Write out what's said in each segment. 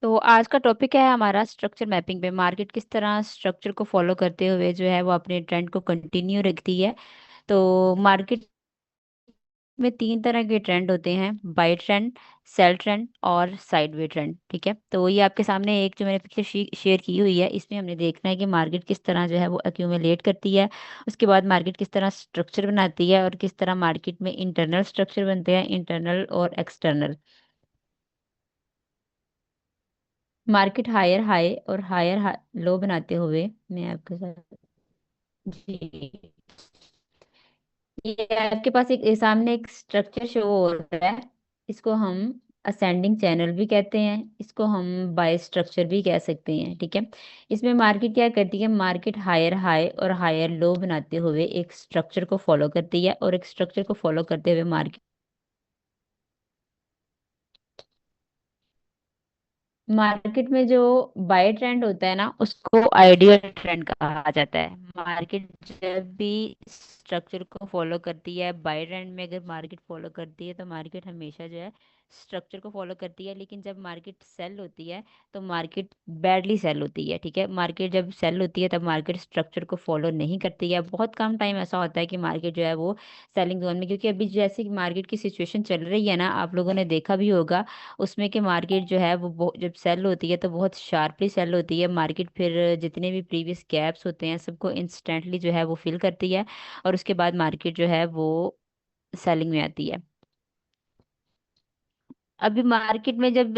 तो आज का टॉपिक है हमारा स्ट्रक्चर मैपिंग पे। मार्केट किस तरह स्ट्रक्चर को फॉलो करते हुए जो है वो अपने ट्रेंड को कंटिन्यू रखती है। तो मार्केट में तीन तरह के ट्रेंड होते हैं: बाय ट्रेंड, सेल ट्रेंड और साइडवे ट्रेंड। ठीक है, तो ये आपके सामने एक जो मैंने पिक्चर शेयर की हुई है, इसमें हमने देखना है कि मार्केट किस तरह जो है वो एक्यूमुलेट करती है। उसके बाद मार्केट किस तरह स्ट्रक्चर बनाती है और किस तरह मार्केट में इंटरनल स्ट्रक्चर बनते हैं, इंटरनल और एक्सटर्नल। मार्केट हायर हाई और हायर लो बनाते हुए मैं आपके साथ जी, ये आपके पास एक सामने एक स्ट्रक्चर शो हो रहा है। इसको हम असेंडिंग चैनल भी कहते हैं, इसको हम बाय स्ट्रक्चर भी कह सकते हैं। ठीक है, इसमें मार्केट क्या करती है, मार्केट हायर हाई और हायर लो बनाते हुए एक स्ट्रक्चर को फॉलो करती है, और एक स्ट्रक्चर को फॉलो करते हुए मार्केट मार्केट में जो बाय ट्रेंड होता है ना, उसको आइडियल ट्रेंड कहा जाता है। मार्केट जब भी स्ट्रक्चर को फॉलो करती है, बाय ट्रेंड में अगर मार्केट फॉलो करती है तो मार्केट हमेशा जो है स्ट्रक्चर को फॉलो करती है। लेकिन जब मार्केट सेल होती है तो मार्केट बैडली सेल होती है। ठीक है, मार्केट जब सेल होती है तब मार्केट स्ट्रक्चर को फॉलो नहीं करती है। बहुत कम टाइम ऐसा होता है कि मार्केट जो है वो सेलिंग जोन में, क्योंकि अभी जैसे कि मार्केट की सिचुएशन चल रही है ना, आप लोगों ने देखा भी होगा उसमें कि मार्केट जो है वो जब सेल होती है तो बहुत शार्पली सेल होती है। मार्केट फिर जितने भी प्रीवियस गैप्स होते हैं सबको इंस्टेंटली जो है वो फिल करती है, और उसके बाद मार्केट जो है वो सेलिंग में आती है। अभी मार्केट में जब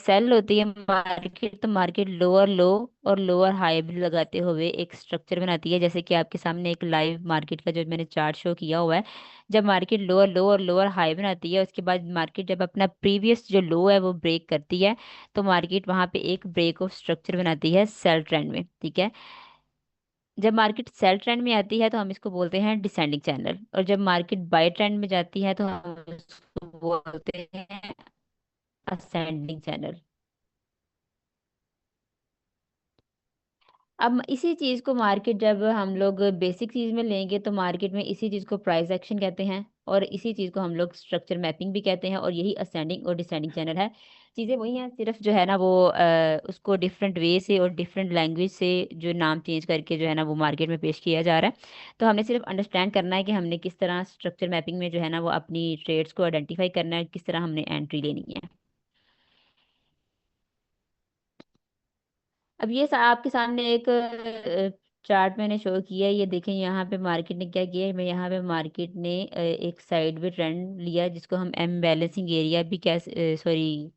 सेल होती है मार्केट, तो मार्केट लोअर लो और लोअर हाई भी लगाते हुए एक स्ट्रक्चर बनाती है, जैसे कि आपके सामने एक लाइव मार्केट का जो मैंने चार्ट शो किया हुआ है। जब मार्केट लोअर लो और लोअर हाई बनाती है, उसके बाद मार्केट जब अपना प्रीवियस जो लो है वो ब्रेक करती है, तो मार्केट वहां पे एक ब्रेक ऑफ स्ट्रक्चर बनाती है सेल ट्रेंड में। ठीक है, जब मार्केट सेल ट्रेंड में आती है तो हम इसको बोलते हैं डिसेंडिंग चैनल, और जब मार्केट बाय ट्रेंड में जाती है तो हम इसको बोलते हैं असेंडिंग चैनल। अब इसी चीज को मार्केट जब हम लोग बेसिक चीज में लेंगे तो मार्केट में इसी चीज को प्राइस एक्शन कहते हैं, और इसी चीज को हम लोग स्ट्रक्चर मैपिंग भी कहते हैं, और यही असेंडिंग और डिसेंडिंग चैनल है। चीजें वही हैं, सिर्फ जो है ना वो उसको डिफरेंट वे से और डिफरेंट लैंग्वेज से जो नाम चेंज करके जो है ना वो मार्केट में पेश किया जा रहा है। तो हमने सिर्फ अंडरस्टैंड करना है कि हमने किस तरह स्ट्रक्चर मैपिंग में जो है ना वो अपनी ट्रेड्स को आइडेंटिफाई करना है, किस तरह हमने एंट्री लेनी है। अब ये आपके सामने एक चार्ट मैंने शो किया है, ये देखें यहाँ पे मार्केट ने क्या किया है। मैं यहाँ पे मार्केट ने एक साइड में ट्रेंड लिया जिसको हम एम बैलेंसिंग एरिया भी कह, सॉरी,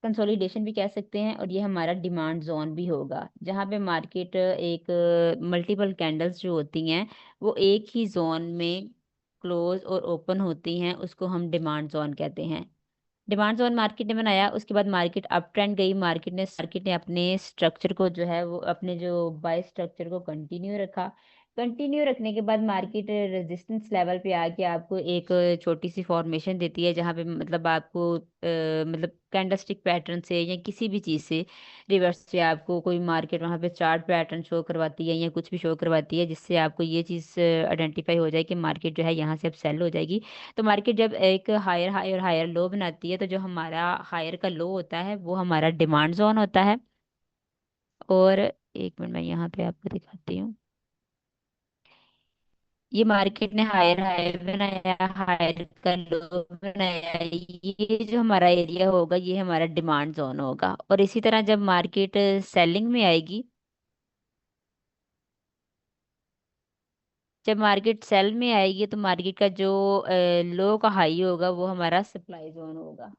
कंसोलिडेशन भी कह सकते हैं, और ये हमारा डिमांड जोन भी होगा, जहाँ पे मार्केट एक मल्टीपल कैंडल्स जो होती हैं वो एक ही जोन में क्लोज और ओपन होती हैं, उसको हम डिमांड जोन कहते हैं। डिमांड जोन मार्केट ने बनाया, उसके बाद मार्केट अप ट्रेंड गई, मार्केट ने अपने स्ट्रक्चर को जो है वो अपने जो बाय स्ट्रक्चर को कंटिन्यू रखा। कंटिन्यू रखने के बाद मार्केट रेजिस्टेंस लेवल पे आके आपको एक छोटी सी फॉर्मेशन देती है, जहाँ पे मतलब आपको मतलब कैंडलस्टिक पैटर्न से या किसी भी चीज़ से रिवर्स से आपको कोई मार्केट वहाँ पे चार्ट पैटर्न शो करवाती है या कुछ भी शो करवाती है, जिससे आपको ये चीज़ आइडेंटिफाई हो जाए कि मार्केट जो है यहाँ से अब सेल हो जाएगी। तो मार्केट जब एक हायर हाई और हायर लो बनाती है, तो जो हमारा हायर का लो होता है वो हमारा डिमांड जोन होता है। और एक मिनट मैं यहाँ पे आपको दिखाती हूँ। ये मार्केट ने हायर हाई बनाया, हायर का लो बनाया, ये जो हमारा एरिया होगा ये हमारा डिमांड जोन होगा। और इसी तरह जब मार्केट सेलिंग में आएगी, जब मार्केट सेल में आएगी तो मार्केट का जो लो का हाई होगा वो हमारा सप्लाई जोन होगा।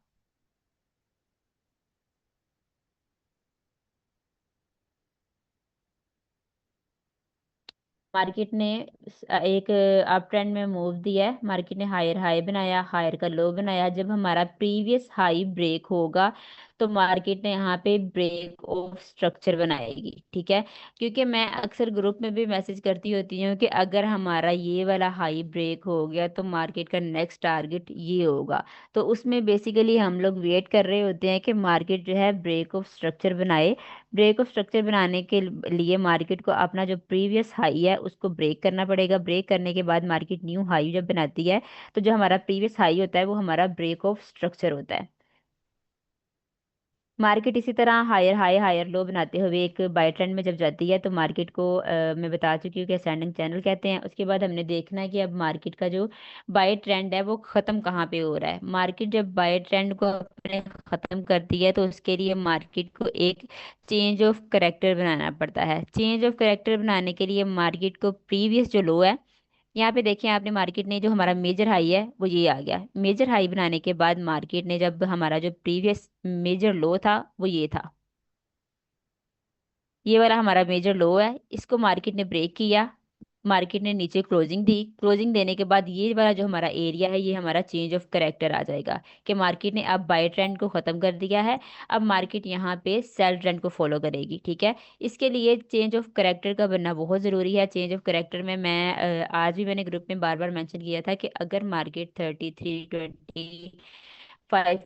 मार्केट ने एक अप ट्रेंड में मूव दिया है, मार्केट ने हायर हाई बनाया, हायर का लो बनाया। जब हमारा प्रीवियस हाई ब्रेक होगा तो मार्केट ने यहाँ पे ब्रेक ऑफ स्ट्रक्चर बनाएगी। ठीक है, क्योंकि मैं अक्सर ग्रुप में भी मैसेज करती होती हूँ कि अगर हमारा ये वाला हाई ब्रेक हो गया तो मार्केट का नेक्स्ट टारगेट ये होगा। तो उसमें बेसिकली हम लोग वेट कर रहे होते हैं कि मार्केट जो है ब्रेक ऑफ स्ट्रक्चर बनाए। ब्रेक ऑफ स्ट्रक्चर बनाने के लिए मार्केट को अपना जो प्रीवियस हाई है उसको ब्रेक करना पड़ेगा। ब्रेक करने के बाद मार्केट न्यू हाई जब बनाती है तो जो हमारा प्रीवियस हाई होता है वो हमारा ब्रेक ऑफ स्ट्रक्चर होता है। मार्केट इसी तरह हायर हाई हायर लो बनाते हुए एक बाय ट्रेंड में जब जाती है तो मार्केट को मैं बता चुकी हूँ कि असेंडिंग चैनल कहते हैं। उसके बाद हमने देखना है कि अब मार्केट का जो बाय ट्रेंड है वो खत्म कहाँ पे हो रहा है। मार्केट जब बाय ट्रेंड को अपने खत्म करती है तो उसके लिए मार्केट को एक चेंज ऑफ करेक्टर बनाना पड़ता है। चेंज ऑफ करेक्टर बनाने के लिए मार्केट को प्रीवियस जो लो है, यहाँ पे देखिए आपने, मार्केट ने जो हमारा मेजर हाई है वो ये आ गया। मेजर हाई बनाने के बाद मार्केट ने जब हमारा जो प्रीवियस मेजर लो था वो ये था, ये वाला हमारा मेजर लो है, इसको मार्केट ने ब्रेक किया। मार्केट ने नीचे क्लोजिंग दी। क्लोजिंग देने के बाद ये वाला जो हमारा एरिया है ये हमारा चेंज ऑफ करेक्टर आ जाएगा कि मार्केट ने अब बाय ट्रेंड को खत्म कर दिया है। अब मार्केट यहाँ पे सेल ट्रेंड को फॉलो करेगी, ठीक है। इसके लिए चेंज ऑफ करेक्टर का बनना बहुत ज़रूरी है। चेंज ऑफ करेक्टर में मैं आज भी मैंने ग्रुप में बार बार मेंशन किया था कि अगर मार्केट 33-25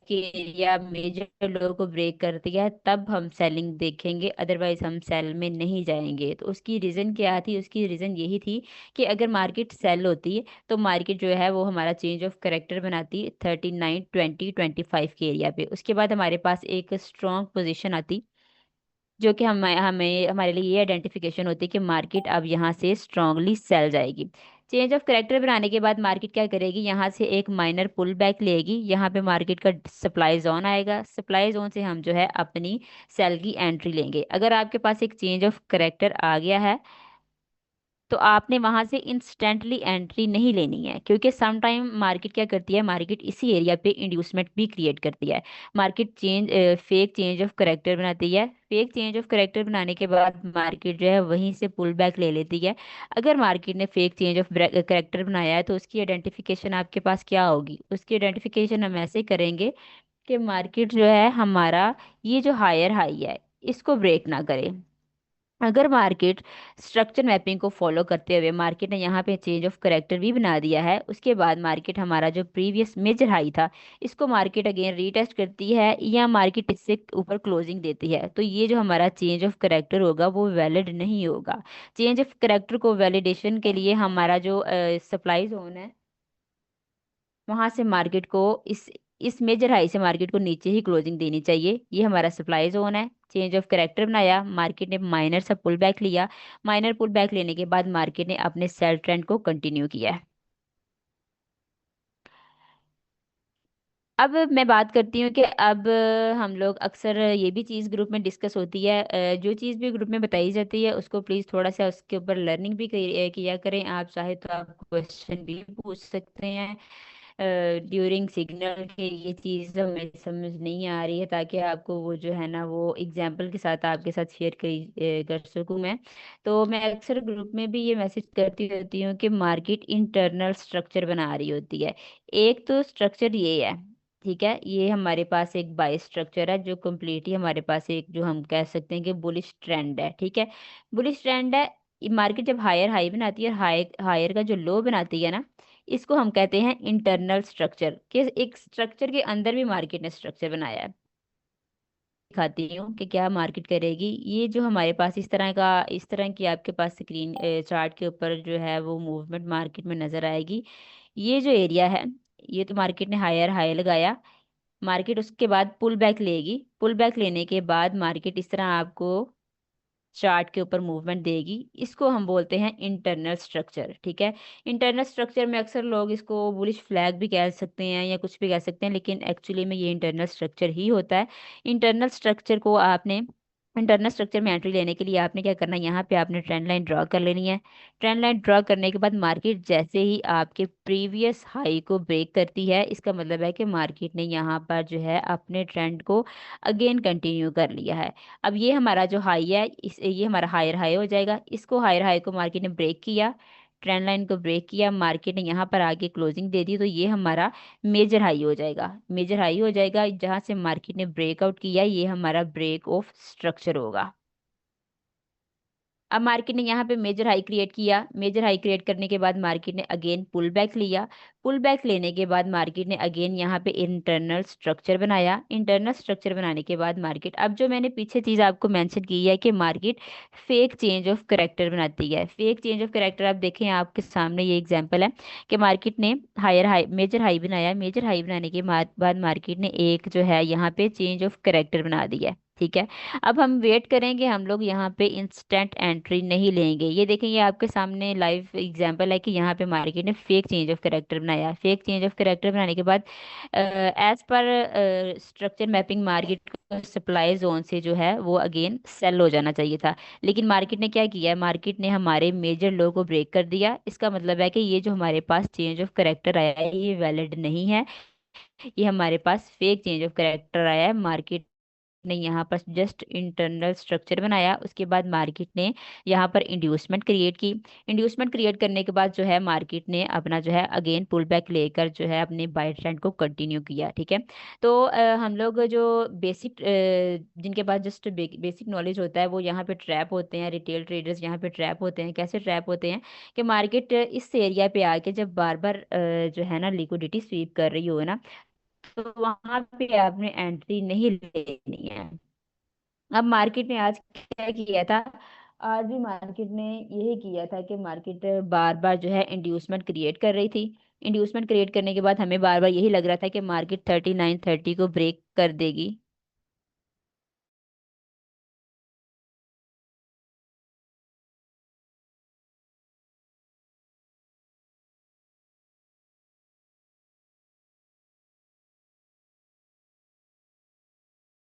के एरिया मेजर लो को ब्रेक करती है तब हम सेलिंग देखेंगे, अदरवाइज हम सेल में नहीं जाएंगे। तो उसकी रीज़न क्या थी? उसकी रीज़न यही थी कि अगर मार्केट सेल होती है तो मार्केट जो है वो हमारा चेंज ऑफ करेक्टर बनाती 39-20-25 के एरिया पे। उसके बाद हमारे पास एक स्ट्रॉन्ग पोजीशन आती जो कि हमें हमें हमारे लिए ये आइडेंटिफिकेशन होती है कि मार्केट अब यहाँ से स्ट्रांगली सेल जाएगी। चेंज ऑफ करेक्टर बनाने के बाद मार्केट क्या करेगी? यहाँ से एक माइनर पुल बैक लेगी। यहाँ पे मार्केट का सप्लाई जोन आएगा। सप्लाई जोन से हम जो है अपनी सेल की एंट्री लेंगे। अगर आपके पास एक चेंज ऑफ करेक्टर आ गया है तो आपने वहां से इंस्टेंटली एंट्री नहीं लेनी है, क्योंकि सम टाइम मार्केट क्या करती है, मार्केट इसी एरिया पे इंड्यूसमेंट भी क्रिएट करती है। Market fake change of character बनाती है। फेक चेंज ऑफ करेक्टर बनाने के बाद मार्केट जो है वहीं से पुल बैक ले लेती है। अगर मार्केट ने फेक चेंज ऑफ करेक्टर बनाया है तो उसकी आइडेंटिफिकेशन आपके पास क्या होगी? उसकी आइडेंटिफिकेशन हम ऐसे करेंगे कि मार्केट जो है हमारा ये जो हायर हाई है इसको ब्रेक ना करे। अगर मार्केट स्ट्रक्चर मैपिंग को फॉलो करते हुए मार्केट ने यहाँ पे चेंज ऑफ करेक्टर भी बना दिया है, उसके बाद मार्केट हमारा जो प्रीवियस मेजर हाई था इसको मार्केट अगेन रीटेस्ट करती है या मार्केट इससे ऊपर क्लोजिंग देती है, तो ये जो हमारा चेंज ऑफ करेक्टर होगा वो वैलिड नहीं होगा। चेंज ऑफ करेक्टर को वैलिडेशन के लिए हमारा जो सप्लाई जोन है वहां से मार्केट को इस मेजर हाई से मार्केट को नीचे ही क्लोजिंग देनी चाहिए। ये हमारा सप्लाई जोन है। चेंज ऑफ करेक्टर बनाया, मार्केट ने माइनर सा पुल बैक लिया। माइनर पुल बैक लेने के बाद मार्केट ने अपने सेल ट्रेंड को कंटिन्यू किया है। अब मैं बात करती हूँ कि अब हम लोग अक्सर ये भी चीज़ ग्रुप में डिस्कस होती है, जो चीज़ भी ग्रुप में बताई जाती है उसको प्लीज़ थोड़ा सा उसके ऊपर लर्निंग भी किया करें। आप चाहे तो आप क्वेश्चन भी पूछ सकते हैं ड्यूरिंग सिग्नल के, ये चीज़ हमें समझ नहीं आ रही है, ताकि आपको वो जो है ना वो एग्जाम्पल के साथ आपके साथ शेयर कर सकूं मैं। तो मैं अक्सर ग्रुप में भी ये मैसेज करती रहती हूँ कि मार्केट इंटरनल स्ट्रक्चर बना रही होती है। एक तो स्ट्रक्चर ये है, ठीक है, ये हमारे पास एक बाई स्ट्रक्चर है जो कम्प्लीटली हमारे पास एक जो हम कह सकते हैं कि बुलिश ट्रेंड है, ठीक है। बुलिश ट्रेंड है। मार्केट जब हायर हाई बनाती है और हायर का जो लो बनाती है ना, इसको हम कहते हैं इंटरनल स्ट्रक्चर, कि एक स्ट्रक्चर के अंदर भी मार्केट ने स्ट्रक्चर बनाया है। दिखाती हूँ कि क्या मार्केट करेगी। ये जो हमारे पास इस तरह की आपके पास स्क्रीन चार्ट के ऊपर जो है वो मूवमेंट मार्केट में नजर आएगी। ये जो एरिया है ये तो मार्केट ने हायर हाई लगाया। मार्केट उसके बाद पुल बैक लेगी। पुल बैक लेने के बाद मार्केट इस तरह आपको चार्ट के ऊपर मूवमेंट देगी। इसको हम बोलते हैं इंटरनल स्ट्रक्चर, ठीक है। इंटरनल स्ट्रक्चर में अक्सर लोग इसको बुलिश फ्लैग भी कह सकते हैं या कुछ भी कह सकते हैं, लेकिन एक्चुअली में ये इंटरनल स्ट्रक्चर ही होता है। इंटरनल स्ट्रक्चर को आपने इंटरनल स्ट्रक्चर में एंट्री लेने के लिए आपने क्या करना है, यहाँ पे आपने ट्रेंड लाइन ड्रॉ कर लेनी है। ट्रेंड लाइन ड्रॉ करने के बाद मार्केट जैसे ही आपके प्रीवियस हाई को ब्रेक करती है इसका मतलब है कि मार्केट ने यहाँ पर जो है अपने ट्रेंड को अगेन कंटिन्यू कर लिया है। अब ये हमारा जो हाई है ये हमारा हायर हाई हो जाएगा। इसको हायर हाई को मार्केट ने ब्रेक किया, ट्रेंड लाइन को ब्रेक किया, मार्केट ने यहाँ पर आके क्लोजिंग दे दी, तो ये हमारा मेजर हाई हो जाएगा। मेजर हाई हो जाएगा जहाँ से मार्केट ने ब्रेकआउट किया, ये हमारा ब्रेक ऑफ स्ट्रक्चर होगा। अब मार्केट ने यहाँ पे मेजर हाई क्रिएट किया, मेजर हाई क्रिएट करने के बाद मार्केट ने अगेन पुल बैक लिया। पुल बैक लेने के बाद मार्केट ने अगेन यहाँ पे इंटरनल स्ट्रक्चर बनाया। इंटरनल स्ट्रक्चर बनाने के बाद मार्केट, अब जो मैंने पीछे चीज आपको मेंशन की है कि market fake change of character बनाती है। फेक चेंज ऑफ करेक्टर आप देखें, आपके सामने ये एग्जांपल है कि मार्केट ने हायर हाई, मेजर हाई बनाया। मेजर हाई बनाने के बाद मार्केट ने एक जो है यहाँ पे चेंज ऑफ करेक्टर बना दिया है। ठीक है, अब हम वेट करेंगे, हम लोग यहाँ पे इंस्टेंट एंट्री नहीं लेंगे। ये देखें, ये आपके सामने लाइव एग्जांपल है कि यहाँ पे मार्केट ने फेक चेंज ऑफ करेक्टर बनाया। फेक चेंज ऑफ करेक्टर बनाने के बाद as per structure mapping market को सप्लाई जोन से जो है वो अगेन सेल हो जाना चाहिए था। लेकिन मार्केट ने क्या किया है, मार्केट ने हमारे मेजर लो को ब्रेक कर दिया। इसका मतलब है कि ये जो हमारे पास चेंज ऑफ करेक्टर आया है ये वैलिड नहीं है, ये हमारे पास फेक चेंज ऑफ करेक्टर आया है। मार्केट ने यहाँ पर जस्ट इंटरनल स्ट्रक्चर बनाया, उसके बाद मार्केट ने यहाँ पर इंड्यूसमेंट क्रिएट की। इंड्यूसमेंट क्रिएट करने के बाद जो है मार्केट ने अपना जो है अगेन पुल बैक लेकर जो है अपने बाय ट्रेंड को कंटिन्यू किया। ठीक है, तो हम लोग जो बेसिक, जिनके पास जस्ट बेसिक नॉलेज होता है वो यहाँ पे ट्रैप होते हैं। रिटेल ट्रेडर्स यहाँ पे ट्रैप होते हैं। कैसे ट्रैप होते हैं कि मार्केट इस एरिया पे आके जब बार बार जो है ना लिक्विडिटी स्वीप कर रही हो ना, तो वहां पे आपने एंट्री नहीं लेनी है। अब मार्केट ने आज क्या किया था, आज भी मार्केट ने यही किया था कि मार्केट बार बार जो है इंड्यूसमेंट क्रिएट कर रही थी। इंड्यूसमेंट क्रिएट करने के बाद हमें बार बार यही लग रहा था कि मार्केट 3930 को ब्रेक कर देगी।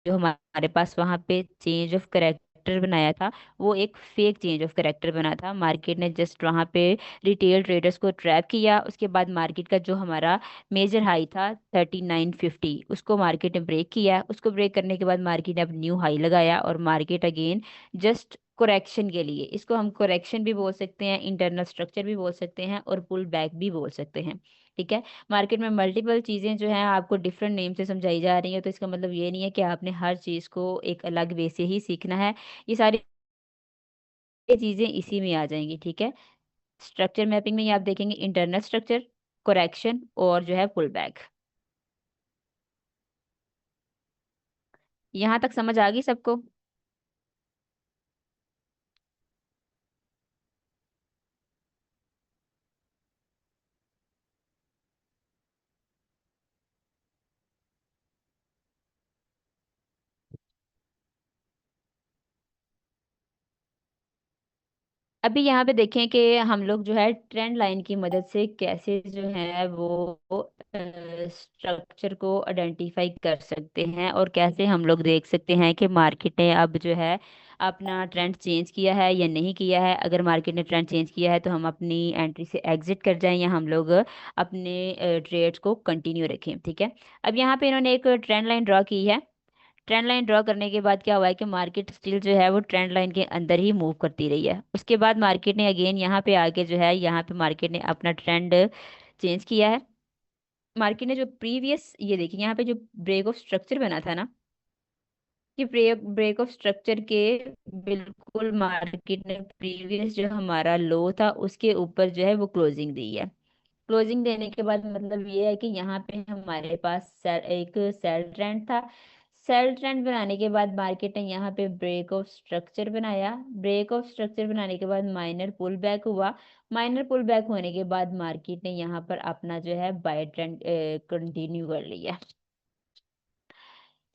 जो हमारे पास वहां पे चेंज ऑफ करेक्टर बनाया था वो एक फेक चेंज ऑफ करेक्टर बना था। मार्केट ने जस्ट वहां पे रिटेल ट्रेडर्स को ट्रैप किया। उसके बाद मार्केट का जो हमारा मेजर हाई था 3950, उसको मार्केट ने ब्रेक किया। उसको ब्रेक करने के बाद मार्केट ने अब न्यू हाई लगाया और मार्केट अगेन जस्ट करेक्शन के लिए, इसको हम करेक्शन भी बोल सकते हैं, इंटरनल स्ट्रक्चर भी बोल सकते हैं और पुल बैक भी बोल सकते हैं। ठीक है, मार्केट में मल्टीपल चीजें जो हैं आपको डिफरेंट नेम से समझाई जा रही है, तो इसका मतलब ये नहीं है कि आपने हर चीज को एक अलग वे से ही सीखना है। ये सारी चीजें इसी में आ जाएंगी। ठीक है, स्ट्रक्चर मैपिंग में ये आप देखेंगे इंटरनल स्ट्रक्चर, करेक्शन और जो है पुल बैक। यहाँ तक समझ आ गई सबको? अभी यहाँ पे देखें कि हम लोग जो है ट्रेंड लाइन की मदद से कैसे जो है वो स्ट्रक्चर को आइडेंटिफाई कर सकते हैं और कैसे हम लोग देख सकते हैं कि मार्केट ने अब जो है अपना ट्रेंड चेंज किया है या नहीं किया है। अगर मार्केट ने ट्रेंड चेंज किया है तो हम अपनी एंट्री से एग्जिट कर जाएं या हम लोग अपने ट्रेड्स को कंटिन्यू रखें। ठीक है, अब यहाँ पे इन्होंने एक ट्रेंड लाइन ड्रॉ की है। ट्रेंड लाइन ड्रॉ करने के बाद क्या हुआ है कि मार्केट स्टिल जो है वो ट्रेंड लाइन के अंदर ही मूव करती रही है। उसके बाद मार्केट ने अगेन यहाँ पे आके जो है यहाँ पे मार्केट ने अपना ट्रेंड चेंज किया है। मार्केट ने जो प्रीवियस, ये देखिए यहाँ पे जो ब्रेक ऑफ स्ट्रक्चर बना था ना, कि ब्रेक ब्रेक ऑफ स्ट्रक्चर के बिल्कुल मार्केट ने प्रीवियस जो हमारा लो था उसके ऊपर जो है वो क्लोजिंग दी है। क्लोजिंग देने के बाद मतलब ये है कि यहाँ पे हमारे पास एक सेल ट्रेंड था। सेल ट्रेंड बनाने के बाद मार्केट ने यहाँ पे ब्रेक ऑफ स्ट्रक्चर बनाया। ब्रेक ऑफ स्ट्रक्चर बनाने के बाद माइनर पुल बैक हुआ। माइनर पुल बैक होने के बाद मार्केट ने यहाँ पर अपना जो है बाय ट्रेंड कंटिन्यू कर लिया।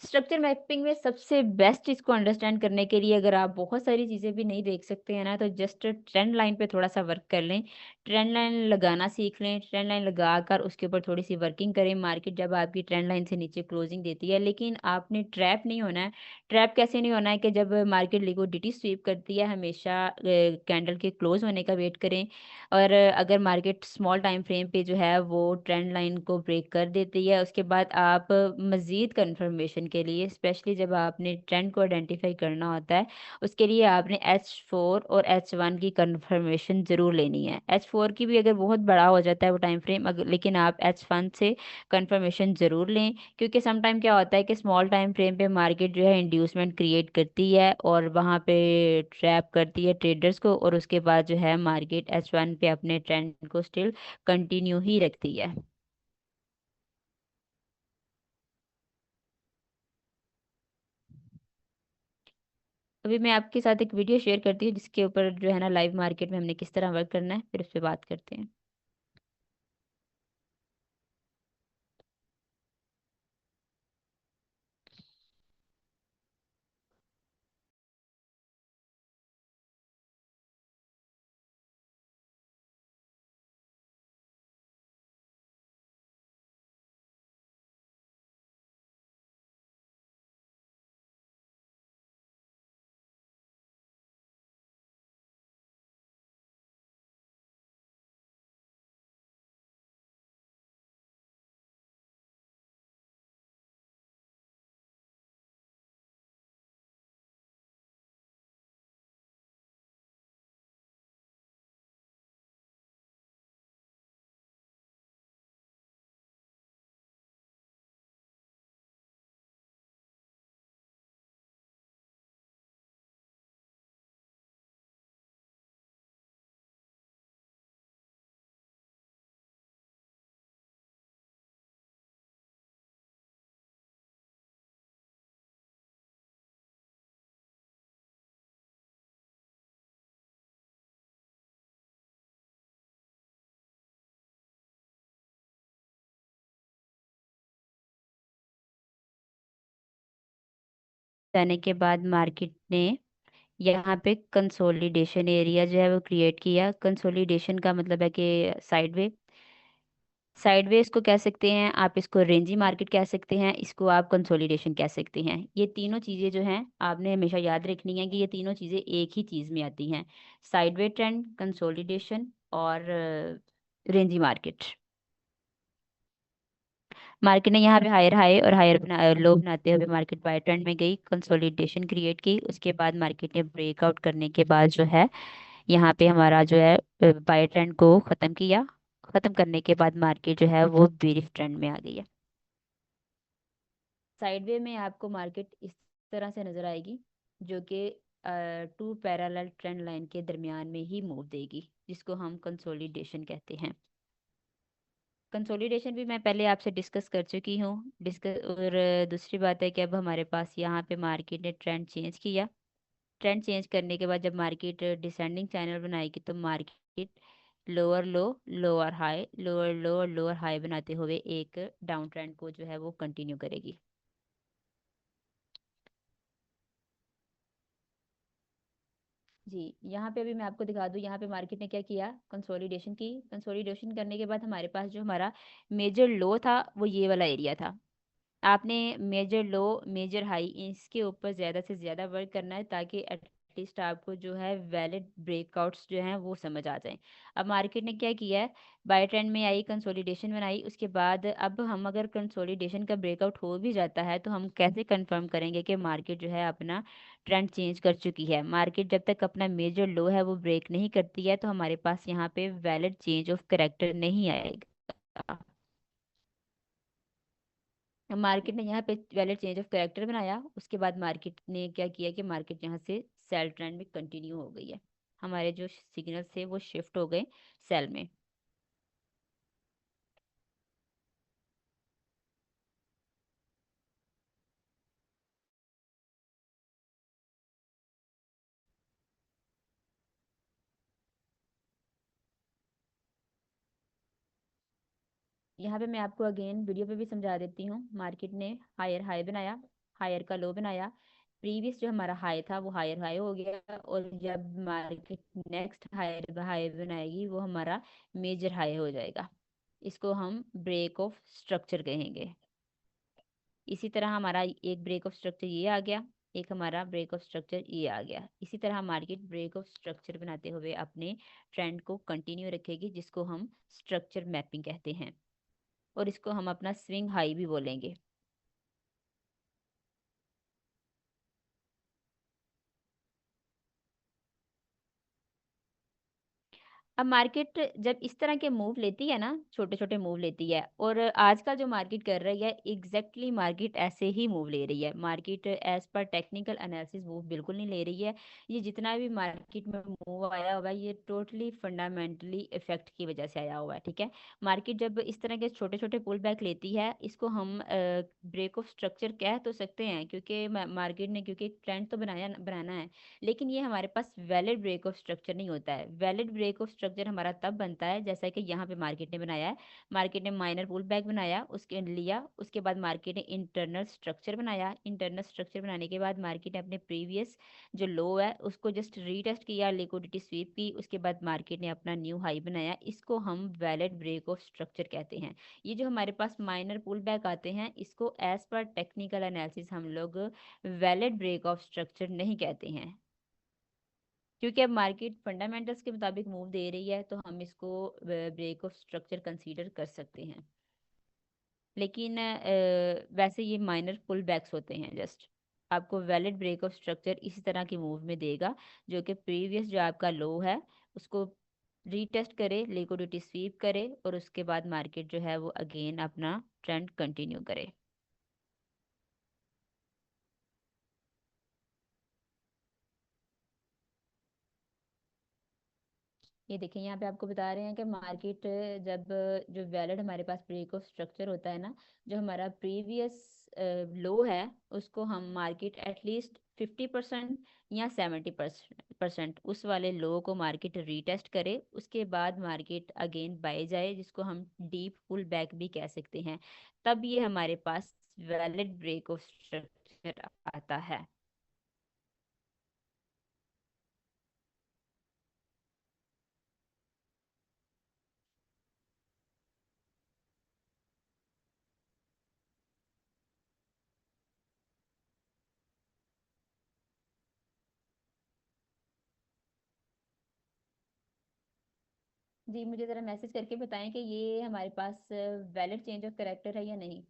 स्ट्रक्चर मैपिंग में सबसे बेस्ट इसको अंडरस्टैंड करने के लिए, अगर आप बहुत सारी चीज़ें भी नहीं देख सकते हैं ना, तो जस्ट ट्रेंड लाइन पे थोड़ा सा वर्क कर लें। ट्रेंड लाइन लगाना सीख लें। ट्रेंड लाइन लगाकर उसके ऊपर थोड़ी सी वर्किंग करें। मार्केट जब आपकी ट्रेंड लाइन से नीचे क्लोजिंग देती है, लेकिन आपने ट्रैप नहीं होना है। ट्रैप कैसे नहीं होना है कि जब मार्केट लिक्विडिटी स्वीप करती है हमेशा कैंडल के क्लोज होने का वेट करें। और अगर मार्केट स्मॉल टाइम फ्रेम पे जो है वो ट्रेंड लाइन को ब्रेक कर देती है, उसके बाद आप मज़ीद कंफर्मेशन के लिए, स्पेशली जब आपने ट्रेंड को आइडेंटिफाई करना होता है, उसके लिए आपने H4 और H1 की कंफर्मेशन जरूर लेनी है। H4 की भी अगर बहुत बड़ा हो जाता है वो टाइम फ्रेम, अगर लेकिन आप H1 से कंफर्मेशन जरूर लें, क्योंकि समटाइम क्या होता है कि स्मॉल टाइम फ्रेम पे मार्केट जो है इंड्यूसमेंट क्रिएट करती है और वहाँ पे ट्रैप करती है ट्रेडर्स को, और उसके बाद जो है मार्केट H1 पे अपने ट्रेंड को स्टिल कंटिन्यू ही रखती है। अभी मैं आपके साथ एक वीडियो शेयर करती हूँ जिसके ऊपर जो है ना लाइव मार्केट में हमने किस तरह वर्क करना है, फिर उस पर बात करते हैं। जाने के बाद मार्केट ने यहाँ पे कंसोलिडेशन एरिया जो है वो क्रिएट किया। कंसोलिडेशन का मतलब है कि साइडवे, साइडवे इसको कह सकते हैं आप, इसको रेंजी मार्केट कह सकते हैं, इसको आप कंसोलिडेशन कह सकते हैं। ये तीनों चीज़ें जो हैं आपने हमेशा याद रखनी है कि ये तीनों चीज़ें एक ही चीज़ में आती हैं। साइडवे ट्रेंड, कंसोलिडेशन और रेंजी मार्केट। मार्केट ने यहाँ पे हायर हाई और हायर लो बनाते हुए मार्केट बाय ट्रेंड में गई, कंसोलिडेशन क्रिएट की, उसके बाद मार्केट ने ब्रेकआउट करने के बाद जो है यहाँ पे हमारा जो है बाय ट्रेंड को ख़त्म किया। ख़त्म करने के बाद मार्केट जो है वो बेरिश ट्रेंड में आ गई है। साइडवे में आपको मार्केट इस तरह से नजर आएगी, जो कि टू पैरेलल ट्रेंड लाइन के दरमियान में ही मूव देगी, जिसको हम कंसोलिडेशन कहते हैं। कंसोलिडेशन भी मैं पहले आपसे डिस्कस कर चुकी हूँ। डिस्कस और दूसरी बात है कि अब हमारे पास यहाँ पे मार्केट ने ट्रेंड चेंज किया। ट्रेंड चेंज करने के बाद जब मार्केट डिसेंडिंग चैनल बनाएगी तो मार्केट लोअर लो, लोअर हाई, लोअर लो और लोअर हाई बनाते हुए एक डाउन ट्रेंड को जो है वो कंटिन्यू करेगी। जी, यहाँ पे अभी मैं आपको दिखा दूँ, यहाँ पे मार्केट ने क्या किया, कंसोलिडेशन की। कंसोलिडेशन करने के बाद हमारे पास जो हमारा मेजर लो था वो ये वाला एरिया था। आपने मेजर लो, मेजर हाई, इसके ऊपर ज़्यादा से ज़्यादा वर्क करना है ताकि एटलीस्ट आपको जो है वैलिड ब्रेकआउट्स जो हैं वो समझ आ जाएं। अब मार्केट ने क्या किया है, बाय ट्रेंड में आई, कंसोलिडेशन बनाई, उसके बाद अब हम अगर कंसोलिडेशन का ब्रेकआउट हो भी जाता है तो हम कैसे कंफर्म करेंगे कि मार्केट जो है अपना ट्रेंड चेंज कर चुकी है। मार्केट जब तक अपना मेजर लो है वो ब्रेक नहीं करती है तो हमारे पास यहाँ पे वैलिड चेंज ऑफ करेक्टर नहीं आएगा। मार्केट ने यहाँ पे वैलिड चेंज ऑफ कैरेक्टर बनाया, उसके बाद मार्केट ने क्या किया कि मार्केट यहाँ से सेल ट्रेंड में कंटिन्यू हो गई है। हमारे जो सिग्नल थे वो शिफ्ट हो गए सेल में। यहाँ पे मैं आपको अगेन वीडियो पे भी समझा देती हूँ। मार्केट ने हायर हाई बनाया, हायर का लो बनाया, प्रीवियस जो हमारा हाई था वो हायर हाई हो गया, और जब मार्केट नेक्स्ट हायर हाई बनाएगी वो हमारा मेजर हाई हो जाएगा। इसको हम ब्रेक ऑफ स्ट्रक्चर कहेंगे। इसी तरह हमारा एक ब्रेक ऑफ स्ट्रक्चर ये आ गया, एक हमारा ब्रेक ऑफ स्ट्रक्चर ये आ गया। इसी तरह मार्केट ब्रेक ऑफ स्ट्रक्चर बनाते हुए अपने ट्रेंड को कंटिन्यू रखेगी, जिसको हम स्ट्रक्चर मैपिंग कहते हैं, और इसको हम अपना स्विंग हाई भी बोलेंगे। अब मार्केट जब इस तरह के मूव लेती है ना, छोटे छोटे मूव लेती है, और आजकल जो मार्केट कर रही है एग्जैक्टली मार्केट ऐसे ही मूव ले रही है। Market as per technical analysis move बिल्कुल नहीं ले रही है। ये जितना भी मार्केट में मूव आया हुआ है ये टोटली फंडामेंटली इफेक्ट की वजह से आया हुआ है, ठीक है। मार्केट जब इस तरह के छोटे छोटे पुल बैक लेती है, इसको हम ब्रेक ऑफ स्ट्रक्चर कह तो सकते हैं, क्योंकि मार्केट ने क्योंकि एक ट्रेंड तो बनाना है। लेकिन ये हमारे पास वैलिड ब्रेक ऑफ स्ट्रक्चर नहीं होता है। वैलिड ब्रेक ऑफ स्ट्रक्चर हमारा तब बनता है जैसा कि यहाँ पे मार्केट ने बनाया है। मार्केट ने माइनर पुल बैक बनाया, उसके लिया, उसके बाद मार्केट ने इंटरनल स्ट्रक्चर बनाया। इंटरनल स्ट्रक्चर बनाने के बाद मार्केट ने अपने प्रीवियस जो लो है उसको जस्ट रीटेस्ट किया, लिक्विडिटी स्वीप की, उसके बाद मार्केट ने अपना न्यू हाई बनाया। इसको हम वैलिड ब्रेक ऑफ स्ट्रक्चर कहते हैं। ये जो हमारे पास माइनर पुल बैक आते हैं इसको एज पर टेक्निकल एनालिसिस हम लोग वैलिड ब्रेक ऑफ स्ट्रक्चर नहीं कहते हैं, क्योंकि अब मार्केट फंडामेंटल्स के मुताबिक मूव दे रही है, तो हम इसको ब्रेक ऑफ स्ट्रक्चर कंसीडर कर सकते हैं। लेकिन वैसे ये माइनर पुल बैक्स होते हैं जस्ट। आपको वैलिड ब्रेक ऑफ स्ट्रक्चर इसी तरह की मूव में देगा, जो कि प्रीवियस जो आपका लो है उसको रीटेस्ट करे, लिक्विडिटी स्वीप करे, और उसके बाद मार्केट जो है वो अगेन अपना ट्रेंड कंटिन्यू करे। ये देखिए यहाँ पे आपको बता रहे हैं कि मार्केट जब जो वैलिड हमारे पास ब्रेक ऑफ स्ट्रक्चर होता है ना, जो हमारा प्रीवियस लो है उसको हम मार्केट एटलीस्ट 50% या 70% उस वाले लो को मार्केट रीटेस्ट करे, उसके बाद मार्केट अगेन बाय जाए, जिसको हम डीप पुल बैक भी कह सकते हैं। तब ये हमारे पास वैलिड ब्रेक ऑफ स्ट्रक्चर आता है। जी मुझे ज़रा मैसेज करके बताएं कि ये हमारे पास वैलिड चेंज ऑफ करेक्टर है या नहीं।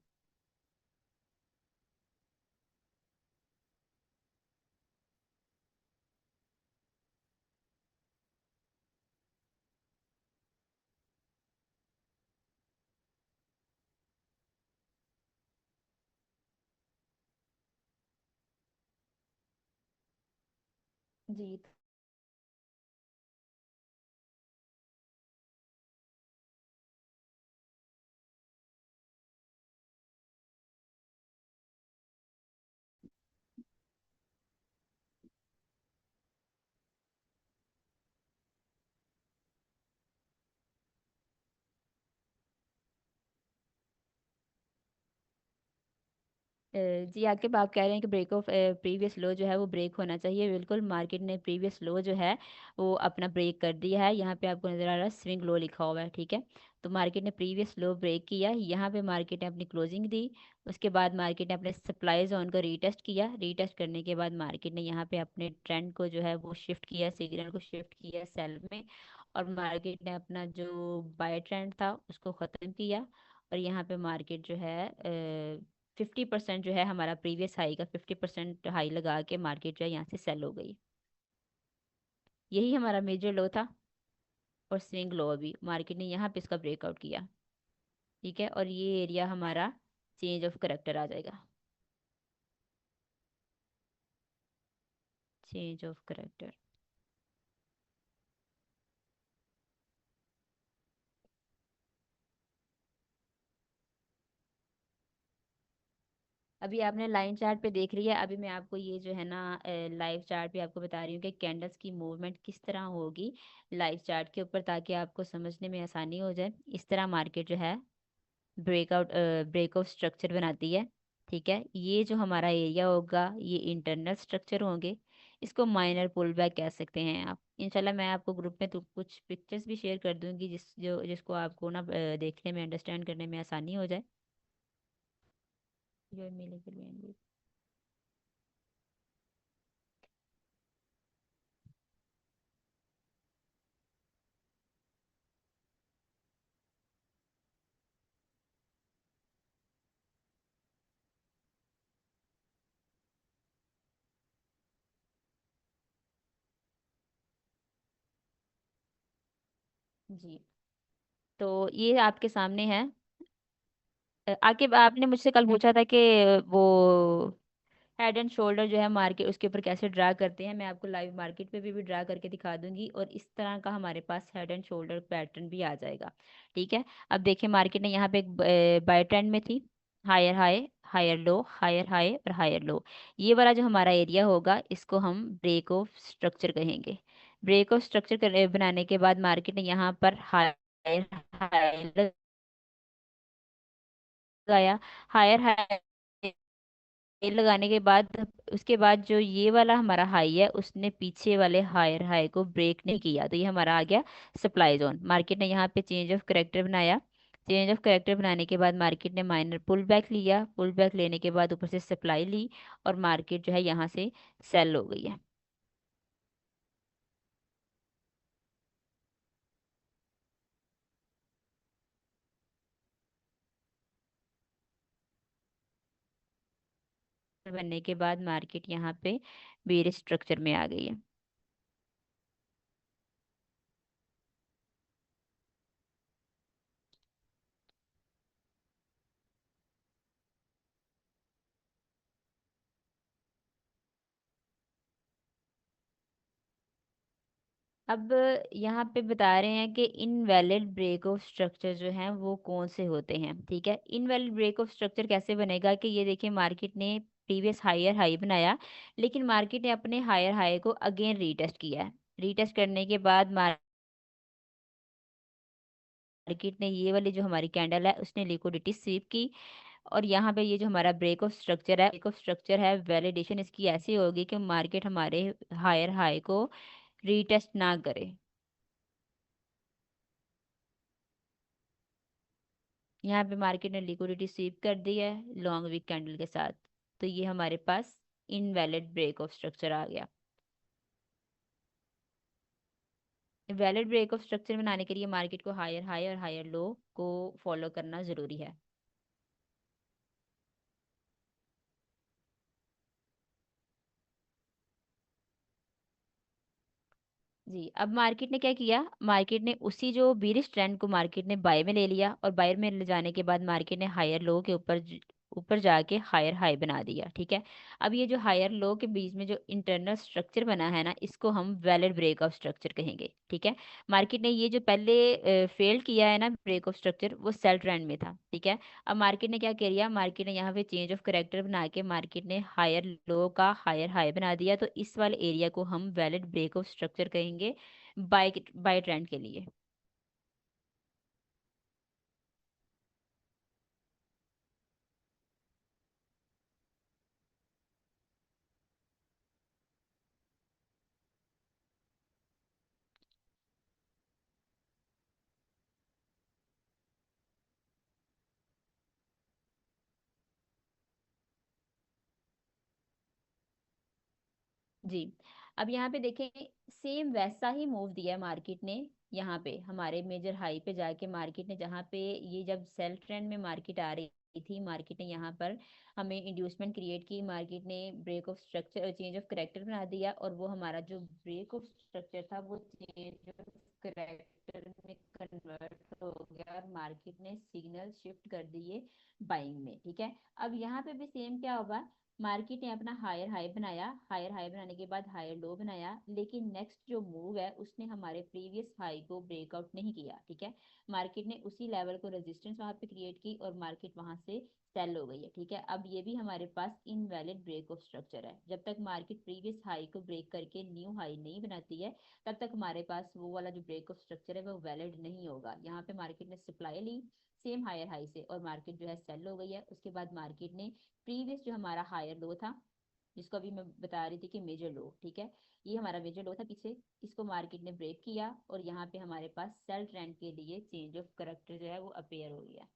जी जी आकिब, आप कह रहे हैं कि ब्रेक ऑफ प्रीवियस लो जो है वो ब्रेक होना चाहिए। बिल्कुल, मार्केट ने प्रीवियस लो जो है वो अपना ब्रेक कर दिया है। यहाँ पे आपको नज़र आ रहा है स्विंग लो लिखा हुआ है, ठीक है। तो मार्केट ने प्रीवियस लो ब्रेक किया, यहाँ पे मार्केट ने अपनी क्लोजिंग दी। उसके बाद मार्केट ने अपने सप्लाई जोन को रीटेस्ट किया। रीटेस्ट करने के बाद मार्केट ने यहाँ पे अपने ट्रेंड को जो है वो शिफ्ट किया, सिग्नल को शिफ्ट किया सेल में, और मार्केट ने अपना जो बाय ट्रेंड था उसको ख़त्म किया। और यहाँ पे मार्केट जो है 50% जो है हमारा प्रीवियस हाई का 50% हाई लगा के मार्केट जो है यहाँ से सेल हो गई। यही हमारा मेजर लो था, और स्विंग लो अभी मार्केट ने यहाँ पे इसका ब्रेकआउट किया, ठीक है। और ये एरिया हमारा चेंज ऑफ करेक्टर आ जाएगा। Change of character. अभी आपने लाइन चार्ट पे देख लिया, अभी मैं आपको ये जो है ना लाइव चार्ट पे आपको बता रही हूँ कि कैंडल्स की मूवमेंट किस तरह होगी लाइव चार्ट के ऊपर, ताकि आपको समझने में आसानी हो जाए। इस तरह मार्केट जो है ब्रेकआउट ब्रेक ऑफ स्ट्रक्चर बनाती है, ठीक है। ये जो हमारा एरिया होगा ये इंटरनल स्ट्रक्चर होंगे, इसको माइनर पुल बैक कह सकते हैं आप। इंशाल्लाह मैं आपको ग्रुप में तो कुछ पिक्चर्स भी शेयर कर दूंगी जिसको आपको ना देखने में अंडरस्टैंड करने में आसानी हो जाए। जो मिलेगी। जी, तो ये आपके सामने है। आके आपने मुझसे कल पूछा था कि वो हेड एंड शोल्डर जो है मार्केट उसके ऊपर कैसे ड्रा करते हैं, मैं आपको लाइव मार्केट पे भी ड्रा करके दिखा दूंगी, और इस तरह का हमारे पास हेड एंड शोल्डर पैटर्न भी आ जाएगा। ठीक है। अब देखिए मार्केट ने यहाँ पे एक बाय ट्रेंड में थी, higher high, higher low, higher high और हायर लो। ये वाला जो हमारा एरिया होगा इसको हम ब्रेक ऑफ स्ट्रक्चर कहेंगे। ब्रेक ऑफ स्ट्रक्चर बनाने के बाद मार्केट ने यहाँ पर हायर हाई लगाया, हायर हाई लगाने के बाद उसके बाद जो ये वाला हमारा हाई है उसने पीछे वाले हायर हाई को ब्रेक नहीं किया, तो ये हमारा आ गया सप्लाई जोन। मार्केट ने यहाँ पे चेंज ऑफ करेक्टर बनाया, चेंज ऑफ करेक्टर बनाने के बाद मार्केट ने माइनर पुल बैक लिया, पुल बैक लेने के बाद ऊपर से सप्लाई ली, और मार्केट जो है यहाँ से सेल हो गई है। बनने के बाद मार्केट यहाँ पे बेयर स्ट्रक्चर में आ गई है। अब यहाँ पे बता रहे हैं कि इनवैलिड ब्रेक ऑफ स्ट्रक्चर जो हैं वो कौन से होते हैं। ठीक है, इनवैलिड ब्रेक ऑफ स्ट्रक्चर कैसे बनेगा कि ये देखिए मार्केट ने प्रीवियस हायर हाई बनाया, लेकिन मार्केट ने अपने हायर हाई को अगेन रीटेस्ट किया है। रीटेस्ट करने के बाद मार्केट ने ये वाली जो हमारी कैंडल है उसने लिक्विडिटी स्वीप की, और यहाँ पे ये जो हमारा ब्रेक ऑफ स्ट्रक्चर है, ब्रेक ऑफ स्ट्रक्चर है, वैलिडेशन इसकी ऐसी होगी कि मार्केट हमारे हायर हाई को रीटेस्ट ना करे। यहाँ पे मार्केट ने लिक्विडिटी स्वीप कर दी है लॉन्ग वीक कैंडल के साथ, तो ये हमारे पास इनवैलिड ब्रेक ऑफ स्ट्रक्चर आ गया। वैलिड ब्रेक ऑफ स्ट्रक्चर बनाने के लिए मार्केट को हायर हाई और हायर लो को फॉलो करना जरूरी है। जी, अब मार्केट ने क्या किया, मार्केट ने उसी जो बीरिश ट्रेंड को मार्केट ने बाय में ले लिया, और बायर में ले जाने के बाद मार्केट ने हायर लो के ऊपर ऊपर जाके हायर हाई बना दिया। ठीक है। अब ये जो हायर लो के बीच में जो इंटरनल स्ट्रक्चर बना है ना, इसको हम वैलिड ब्रेक ऑफ स्ट्रक्चर कहेंगे। ठीक है। मार्केट ने ये जो पहले फेल किया है ना ब्रेक ऑफ स्ट्रक्चर, वो सेल ट्रेंड में था। ठीक है। अब मार्केट ने क्या किया, मार्केट ने यहाँ पे चेंज ऑफ करेक्टर बना के मार्केट ने हायर लो का हायर हाई बना दिया, तो इस वाले एरिया को हम वैलिड ब्रेक ऑफ स्ट्रक्चर कहेंगे बाय बाय ट्रेंड के लिए। जी, अब यहाँ पे देखें, सेम वैसा ही मूव दिया है मार्केट ने। यहाँ पे हमारे मेजर हाई पे जाके मार्केट ने, जहाँ पे ये जब सेल ट्रेंड में मार्केट आ रही थी, मार्केट ने यहाँ पर हमें इंड्यूसमेंट क्रिएट की, मार्केट ने break of structure change of character बना दिया, और वो हमारा जो ब्रेक ऑफ स्ट्रक्चर था वो चेंज ऑफ करेक्टर में कन्वर्ट हो गया, और मार्केट ने सिग्नल शिफ्ट कर दिए बाइंग में। ठीक है। अब यहाँ पे भी सेम क्या होगा, मार्केट ने अपना हायर हाई बनाया, हायर हाई बनाने के बाद हायर लो बनाया, लेकिन नेक्स्ट जो मूव है उसने हमारे प्रीवियस हाई को ब्रेकआउट नहीं किया। ठीक है। मार्केट ने उसी लेवल को रेजिस्टेंस वहां पे क्रिएट की, और मार्केट वहां से सेल हो गई है। ठीक है। अब ये भी हमारे पास इनवैलिड ब्रेक ऑफ स्ट्रक्चर है, जब तक मार्केट प्रीवियस हाई को ब्रेक करके न्यू हाई नहीं बनाती है, तब तक हमारे पास वो वाला जो ब्रेक ऑफ स्ट्रक्चर है वो वैलिड नहीं होगा। यहाँ पे मार्केट ने सप्लाई ली सेम हायर हाई से, और मार्केट जो है सेल हो गई है। उसके बाद मार्केट ने प्रीवियस जो हमारा हायर लो था, जिसको अभी मैं बता रही थी कि मेजर लो, ठीक है, ये हमारा मेजर लो था पीछे, इसको मार्केट ने ब्रेक किया, और यहाँ पे हमारे पास सेल ट्रेंड के लिए चेंज ऑफ करेक्टर जो है वो अपेयर हो गया।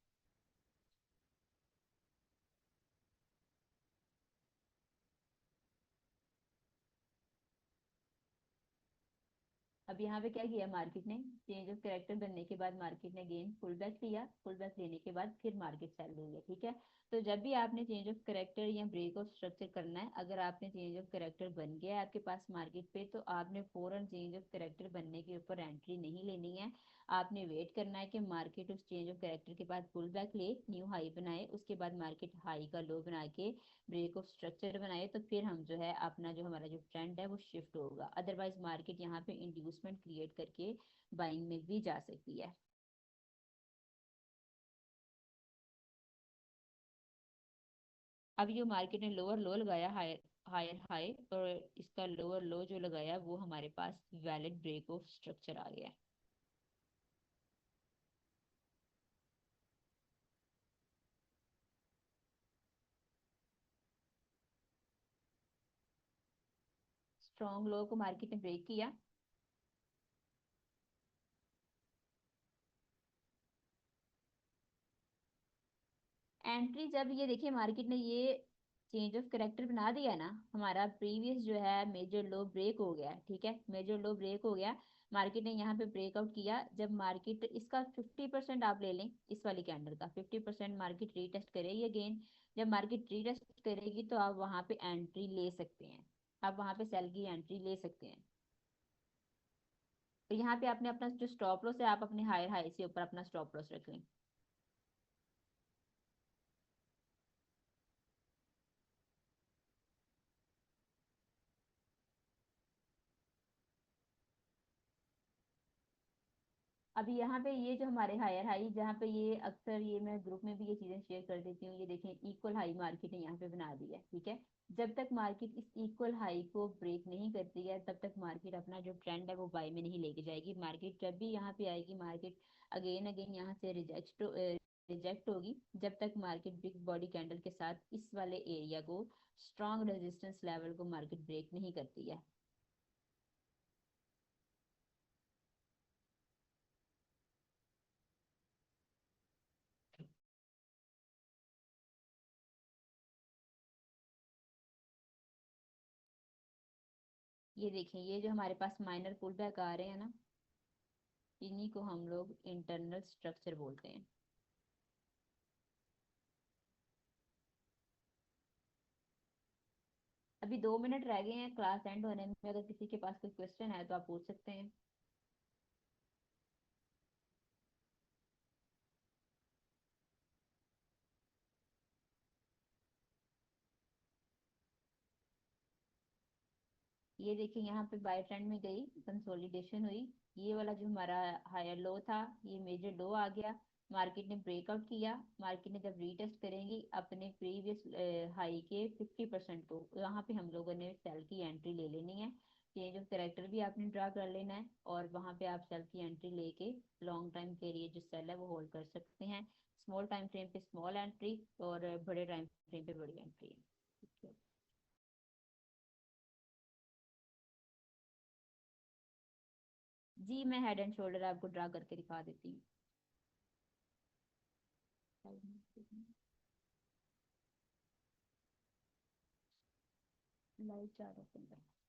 अब यहाँ पे क्या किया मार्केट ने, चेंज ऑफ करेक्टर बनने के बाद मार्केट ने गेन फुल बैक लिया, फुल बैक लेने के बाद फिर मार्केट सेल हो गया। ठीक है। तो जब भी आपने चेंज ऑफ करेक्टर या ब्रेक ऑफ स्ट्रक्चर करना है, अगर आपने चेंज ऑफ करेक्टर बन गया है आपके पास मार्केट पे, तो आपने फौरन चेंज ऑफ करेक्टर बनने के ऊपर एंट्री नहीं लेनी है। आपने वेट करना है कि मार्केट उस चेंज ऑफ करेक्टर के बाद पुल बैक ले, न्यू हाई बनाए, उसके बाद मार्केट हाई का लो बना के ब्रेक ऑफ स्ट्रक्चर बनाए, तो फिर हम जो है अपना जो हमारा जो ट्रेंड है वो शिफ्ट होगा। अदरवाइज मार्केट यहाँ पे इंड्यूसमेंट क्रिएट करके बाइंग में भी जा सकती है। अभी जो मार्केट ने लोअर लो लगाया, हायर हायर हाई, और इसका लोअर लो जो लगाया वो हमारे पास वैलिड ब्रेक ऑफ स्ट्रक्चर आ गया है। स्ट्रॉन्ग लो को मार्केट ने ब्रेक किया। एंट्री जब ये देखिए मार्केट ने ये चेंज ऑफ करेक्टर बना दिया ना, हमारा प्रीवियस जो है मेजर लो ब्रेक हो गया, ठीक है, मेजर लो ब्रेक हो गया। मार्केट ने यहाँ पे ब्रेकआउट किया, जब मार्केट इसका 50% आप ले लें, इस वाली कैंडल का 50% मार्केट रीटेस्ट करेगी अगेन। जब मार्केट रीटेस्ट करेगी तो आप वहां पे एंट्री ले सकते हैं, आप वहां पे सेल की एंट्री ले सकते हैं। तो यहाँ पे आपने अपना जो स्टॉप लॉस है, आप अपने हायर हाई से ऊपर अपना स्टॉप लॉस रख लें। अभी यहाँ पे ये जो हमारे हायर हाई, जहाँ पे ये अक्सर ये मैं ग्रुप में भी ये चीजें शेयर कर देती हूँ, ये देखें इक्वल हाई मार्केट ने यहाँ पे बना दी है, ठीक है। जब तक मार्केट इस इक्वल हाई को ब्रेक नहीं करती है तब तक मार्केट अपना जो ट्रेंड है वो बाय में नहीं लेके जाएगी। मार्केट जब भी यहाँ पे आएगी, मार्केट अगेन अगेन यहाँ से रिजेक्ट होगी, जब तक मार्केट बिग बॉडी कैंडल के साथ इस वाले एरिया को, स्ट्रॉन्ग रेजिस्टेंस लेवल को मार्केट ब्रेक नहीं करती है। ये देखें, ये जो हमारे पास माइनर पुल बैक आ रहे हैं ना, इन्हीं को हम लोग इंटरनल स्ट्रक्चर बोलते हैं। अभी 2 मिनट रह गए हैं क्लास एंड होने में, अगर किसी के पास कोई क्वेश्चन है तो आप पूछ सकते हैं। ये देखिए यहाँ पे बाय ट्रेंड में गई, कंसोलिडेशन हुई, ये वाला जो हमारा हायर लो था ये मेजर लो आ गया, मार्केट ने ब्रेकआउट किया। मार्केट ने जब रीटेस्ट करेंगी अपने प्रीवियस हाई के 50% को, यहाँ पे हम लोगों ने सेल की एंट्री ले लेनी है। चेंज ऑफ करेक्टर भी आपने ड्रा कर लेना है, और वहाँ पे आप सेल की एंट्री लेके लॉन्ग टाइम के लिए जो सेल है वो होल्ड कर सकते हैं। स्मॉल टाइम फ्रेम पे स्मॉल एंट्री, और बड़े टाइम फ्रेम पे बड़ी एंट्री। जी मैं हेड एंड शोल्डर आपको ड्रा करके दिखा देती हूँ। लाइव 4 ओपन कर।